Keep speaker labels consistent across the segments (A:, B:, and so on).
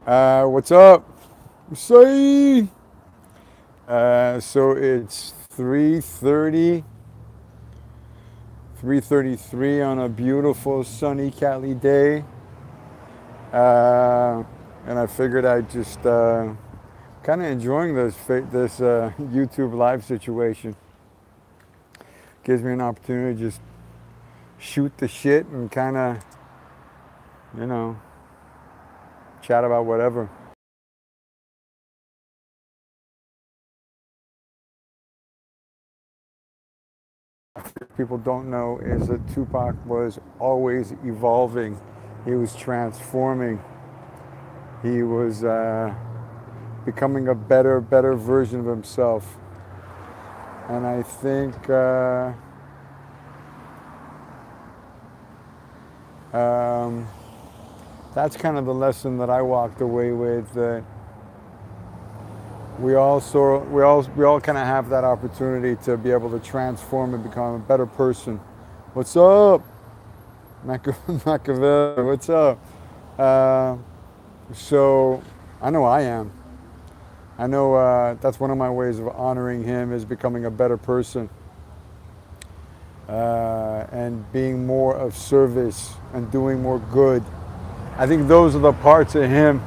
A: What's up? Say. So it's 3:33 on a beautiful sunny Cali day. Uh, and I figured I'd just kind of enjoying this YouTube live situation. Gives me an opportunity to just shoot the shit and kind of, you know, chat about whatever. People don't know is that Tupac was always evolving. He was transforming. He was becoming a better version of himself. And I think um, that's kind of the lesson that I walked away with. That we all kind of have that opportunity to be able to transform and become a better person. What's up, Machiavelli? What's up? Uh, so I know I am. I know that's one of my ways of honoring him is becoming a better person and being more of service and doing more good. I think those are the parts of him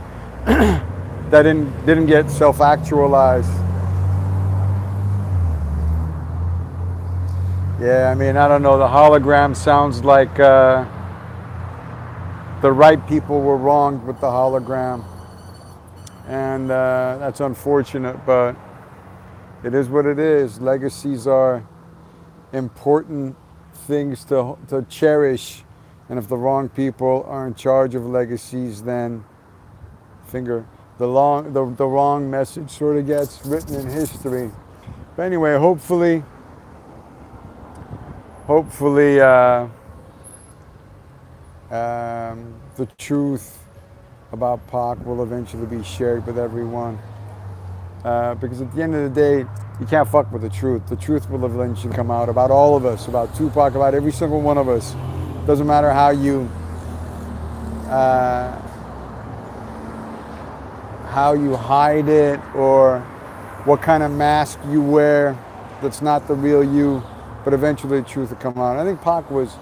A: that didn't get self-actualized. Yeah, I mean, I don't know. The hologram sounds like the right people were wronged with the hologram, and that's unfortunate, but it is what it is. Legacies are important things to cherish, and if the wrong people are in charge of legacies, then finger the wrong message sort of gets written in history. But anyway, hopefully, the truth about Pac will eventually be shared with everyone. Because at the end of the day, you can't fuck with the truth. The truth will eventually come out about all of us, about Tupac, about every single one of us. Doesn't matter uh, how you hide it or what kind of mask you wear. That's not the real you. But eventually, the truth will come out. I think Pac was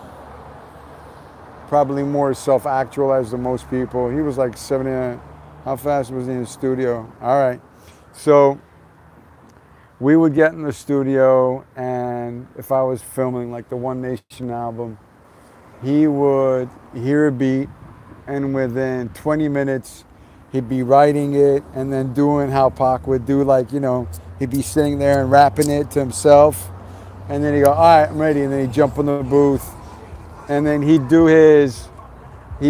A: probably more self-actualized than most people. He was like 70. How fast was he in the studio? All right. So we would get in the studio, and if I was filming like the One Nation album, he would hear a beat, and within 20 minutes, he'd be writing it and then doing how Pac would do, like, he'd be sitting there and rapping it to himself. And then he'd go, all right, I'm ready. And then he'd jump in the booth, and then he'd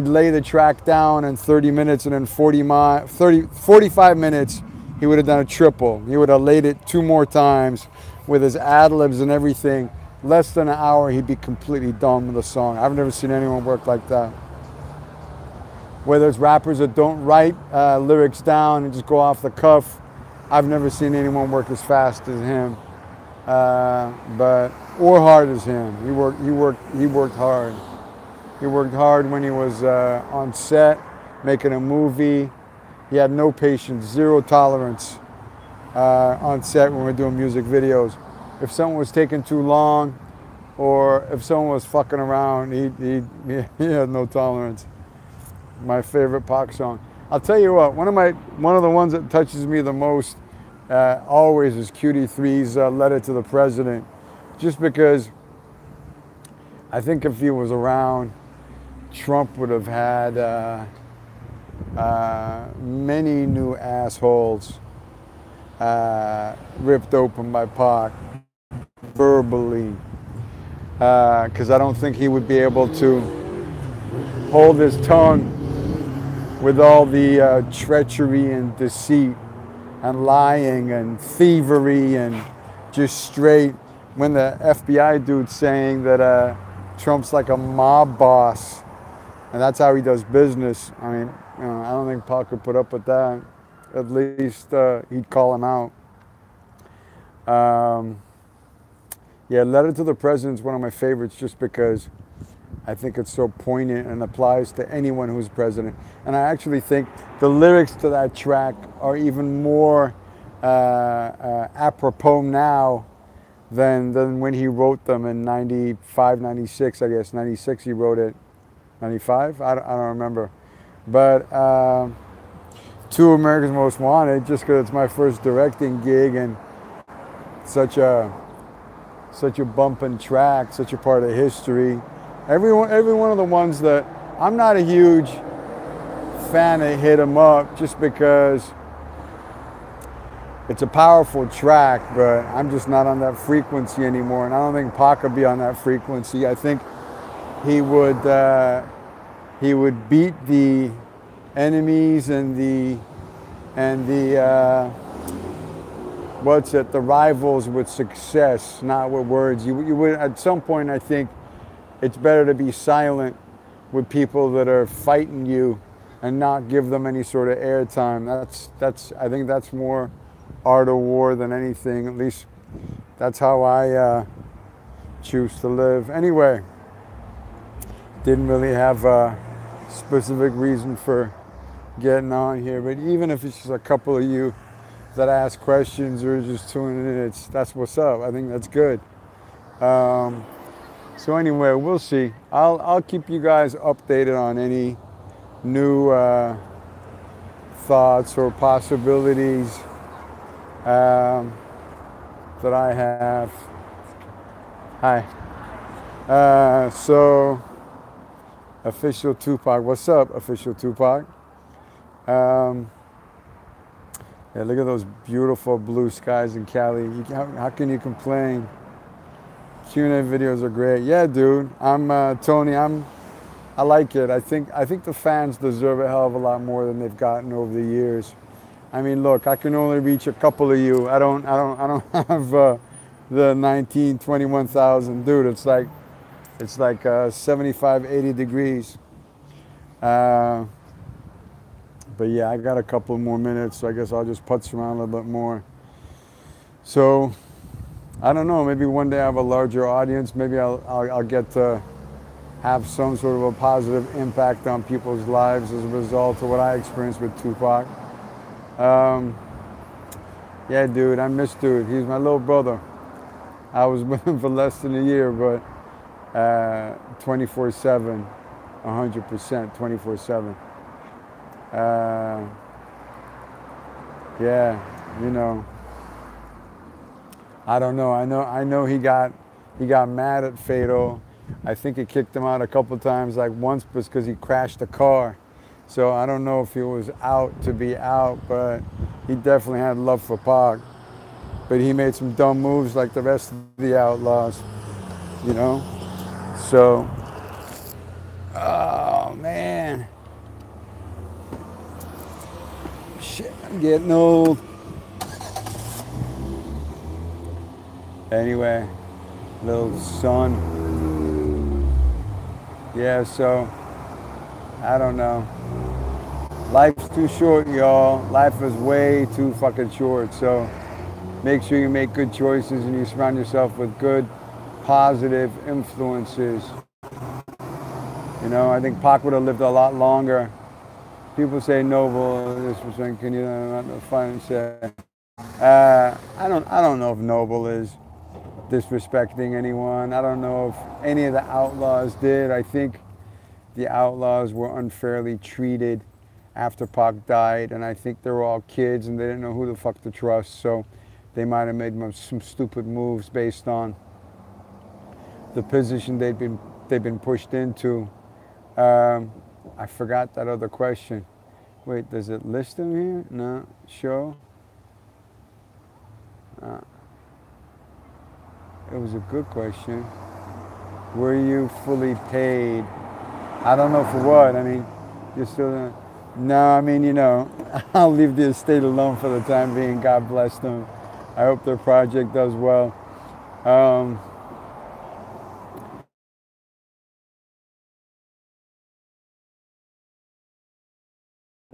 A: lay the track down in 30 minutes, and in 45 minutes, he would have done a triple. He would have laid it two more times with his ad-libs and everything. Less than an hour, he'd be completely done with a song. I've never seen anyone work like that. Whether it's rappers that don't write lyrics down and just go off the cuff, I've never seen anyone work as fast as him, or hard as him. He worked hard. He worked hard when he was on set, making a movie. He had no patience, zero tolerance on set when we were doing music videos. If someone was taking too long, or if someone was fucking around, he had no tolerance. My favorite Pac song. I'll tell you what, one of the ones that touches me the most always is QD3's Letter to the President. Just because I think if he was around, Trump would have had many new assholes ripped open by Pac verbally. Because I don't think he would be able to hold his tongue with all the treachery and deceit and lying and thievery and just straight. When the FBI dude's saying that Trump's like a mob boss, and that's how he does business. I mean, I don't think Pac could put up with that. At least he'd call him out. Yeah, Letter to the President is one of my favorites just because I think it's so poignant and applies to anyone who's president. And I actually think the lyrics to that track are even more apropos now than when he wrote them in 95, 96, I guess. 96 he wrote it. 95? I don't remember. But to America's Most Wanted, just because it's my first directing gig and such a bumping track, such a part of history. Every one of the ones that I'm not a huge fan of Hit 'Em Up just because it's a powerful track, but I'm just not on that frequency anymore, and I don't think Pac would be on that frequency. I think he would beat the enemies and the the rivals with success, not with words. You would at some point. I think it's better to be silent with people that are fighting you and not give them any sort of airtime. I think that's more art of war than anything. At least that's how I choose to live. Anyway, didn't really have a specific reason for getting on here, but even if it's just a couple of you that ask questions or just tuning in, that's what's up. I think that's good. So anyway, we'll see. I'll keep you guys updated on any new thoughts or possibilities that I have. Hi. So, Official Tupac. What's up, Official Tupac? Yeah, look at those beautiful blue skies in Cali. How can you complain? Q&A videos are great. Yeah, dude. I'm Tony. I like it. I think the fans deserve a hell of a lot more than they've gotten over the years. I mean, look, I can only reach a couple of you. I don't have the 19, 21,000. Dude, it's like 75, 80 degrees. But yeah, I got a couple more minutes, so I guess I'll just putz around a little bit more. So, I don't know, maybe one day I have a larger audience. Maybe I'll get to have some sort of a positive impact on people's lives as a result of what I experienced with Tupac. Yeah, dude, I miss dude. He's my little brother. I was with him for less than a year, but 24/7, 100%, 24/7. Yeah, you know, I don't know. I know he got mad at Fatal. I think it kicked him out a couple times. Like once was because he crashed a car. So I don't know if he was out to be out, but he definitely had love for Pac. But he made some dumb moves like the rest of the Outlaws, you know. So, oh man. Shit, I'm getting old. Anyway, little son. Yeah, so, I don't know. Life's too short, y'all. Life is way too fucking short. So, make sure you make good choices and you surround yourself with good, positive influences. You know, I think Pac would have lived a lot longer. People say noble, this was can you not find and say. I don't know if noble is disrespecting anyone. I don't know if any of the Outlaws did. I think the Outlaws were unfairly treated after Pac died, and I think they were all kids and they didn't know who the fuck to trust, so they might have made some stupid moves based on the position they've been pushed into. I forgot that other question. Wait, does it list them here? No. Show? It was a good question. Were you fully paid? I don't know for what. I mean, you're still... No, I mean, you know, I'll leave the estate alone for the time being. God bless them. I hope their project does well.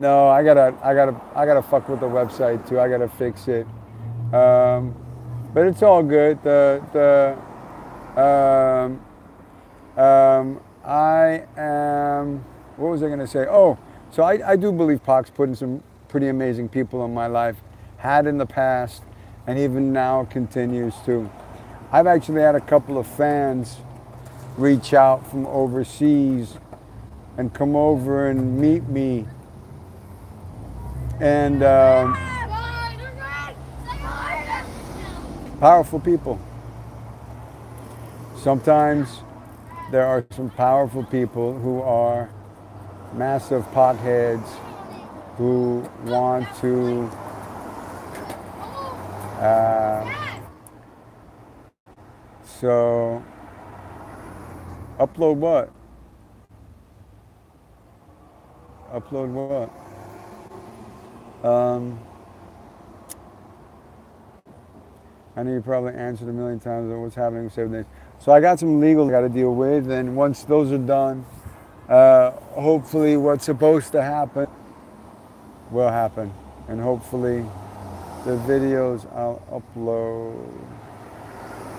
A: No, I gotta fuck with the website too. I gotta fix it. But it's all good. I am, what was I going to say? Oh, so I do believe Pac's putting some pretty amazing people in my life, had in the past, and even now continues to. I've actually had a couple of fans reach out from overseas and come over and meet me. And powerful people. Sometimes there are some powerful people who are massive potheads who want to so upload what? Upload what? I know you probably answered a million times what's happening with 7 days. So I got some legal I got to deal with, and once those are done, hopefully what's supposed to happen will happen. And hopefully the videos I'll upload.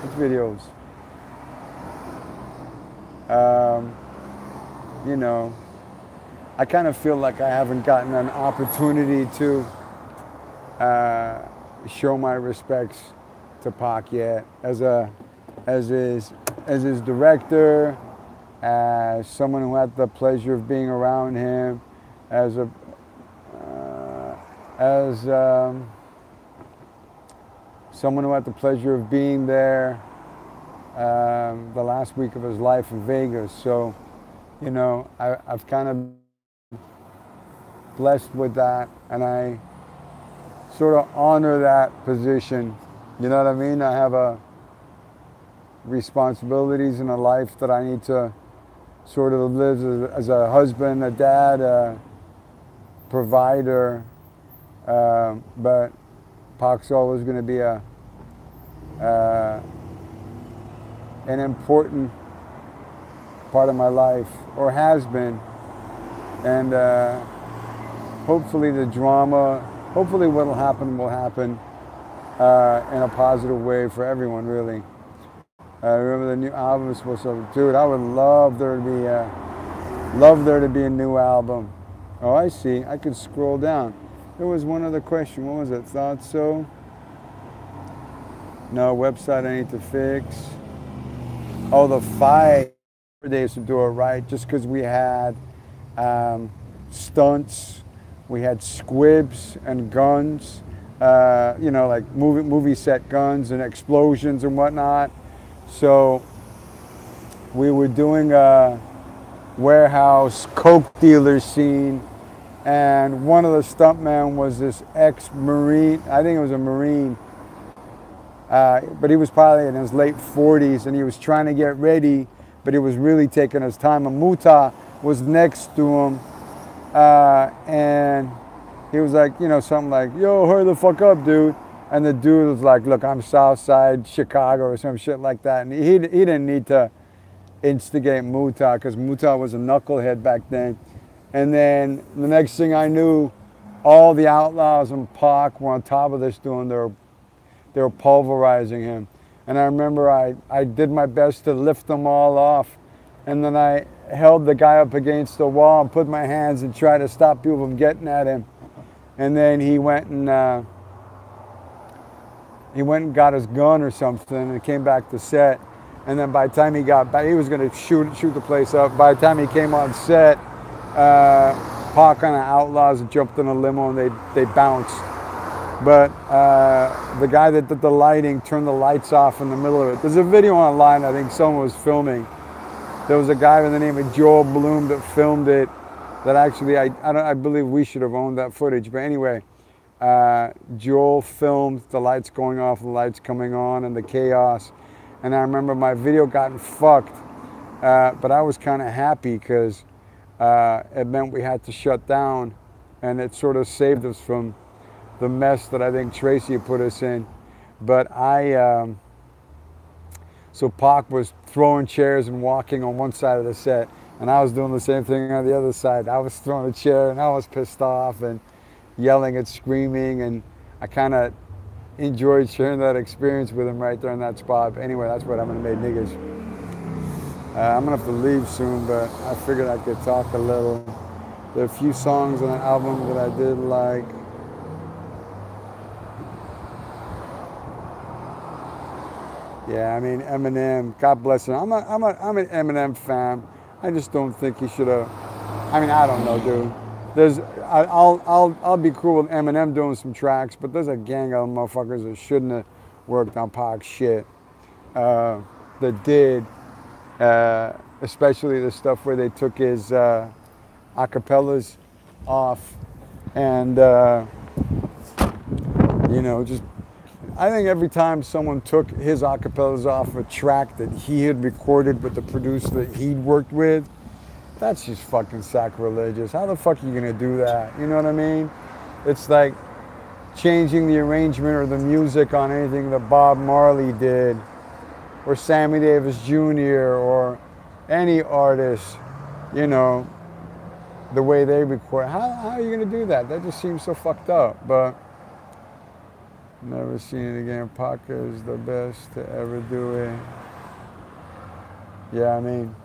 A: Which videos? You know, I kind of feel like I haven't gotten an opportunity to show my respects to Pac yet as his director, as someone who had the pleasure of being around him, as someone who had the pleasure of being there the last week of his life in Vegas. So, you know, I've kind of blessed with that, and I sort of honor that position. You know what I mean? I have responsibilities in a life that I need to sort of live as a husband, a dad, a provider. But Pac's always going to be an important part of my life, or has been. And hopefully the drama, hopefully what will happen in a positive way for everyone, really. Remember the new album is supposed to, dude, I would love there to be a new album. Oh, I see, I could scroll down. There was one other question, what was it? Thought so? No, website I need to fix. Oh, the 5 days to do it right, just because we had stunts, we had squibs and guns, you know, like movie set guns and explosions and whatnot. So we were doing a warehouse coke dealer scene, and one of the stuntmen was this ex-Marine, I think it was a Marine, but he was probably in his late 40s, and he was trying to get ready, but he was really taking his time. And Muta was next to him, and he was like, you know, something like, yo, hurry the fuck up, dude. And the dude was like, look, I'm Southside Chicago or some shit like that. And he didn't need to instigate Muta, because Muta was a knucklehead back then. And then the next thing I knew, all the Outlaws and Pac were on top of this dude. They were pulverizing him. And I remember I did my best to lift them all off. And then I held the guy up against the wall and put my hands and tried to stop people from getting at him. And then he went and got his gun or something and came back to set. And then by the time he got back, he was going to shoot the place up. By the time he came on set, Pac and the Outlaws jumped in a limo and they bounced. But the guy that did the lighting turned the lights off in the middle of it. There's a video online, I think someone was filming. There was a guy by the name of Joel Bloom that filmed it, that actually, I believe we should have owned that footage. But anyway, Joel filmed the lights going off, the lights coming on, and the chaos. And I remember my video gotten fucked, but I was kind of happy because it meant we had to shut down, and it sort of saved us from the mess that I think Tracy put us in. But so Pac was throwing chairs and walking on one side of the set, and I was doing the same thing on the other side. I was throwing a chair, and I was pissed off and yelling and screaming, and I kind of enjoyed sharing that experience with him right there in that spot. But anyway, that's what I'm gonna make niggas. I'm gonna have to leave soon, but I figured I could talk a little. There are a few songs on the album that I did like. Yeah, I mean Eminem. God bless him. I'm an Eminem fan. I just don't think he should have. I mean, I don't know, dude. I'll be cool with Eminem doing some tracks, but there's a gang of motherfuckers that shouldn't have worked on Pac's shit. That did, especially the stuff where they took his acapellas off, and just I think every time someone took his acapellas off a track that he had recorded with the producer that he'd worked with, that's just fucking sacrilegious. How the fuck are you gonna do that? You know what I mean? It's like changing the arrangement or the music on anything that Bob Marley did, or Sammy Davis Jr., or any artist, the way they record. How are you gonna do that? That just seems so fucked up. But never seen it again. Pac is the best to ever do it. Yeah, I mean,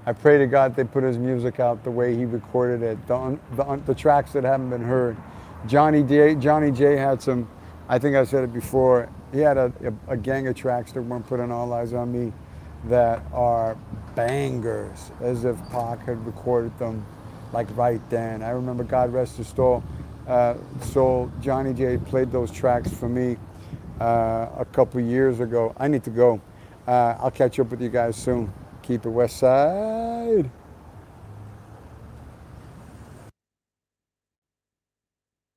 A: I pray to God they put his music out the way he recorded it. The tracks that haven't been heard. Johnny J had some, I think I said it before, he had a gang of tracks that weren't put on All Eyes on Me that are bangers, as if Pac had recorded them like right then. I remember, God rest his soul, Johnny J played those tracks for me a couple years ago. I need to go. I'll catch up with you guys soon. Keep it West Side.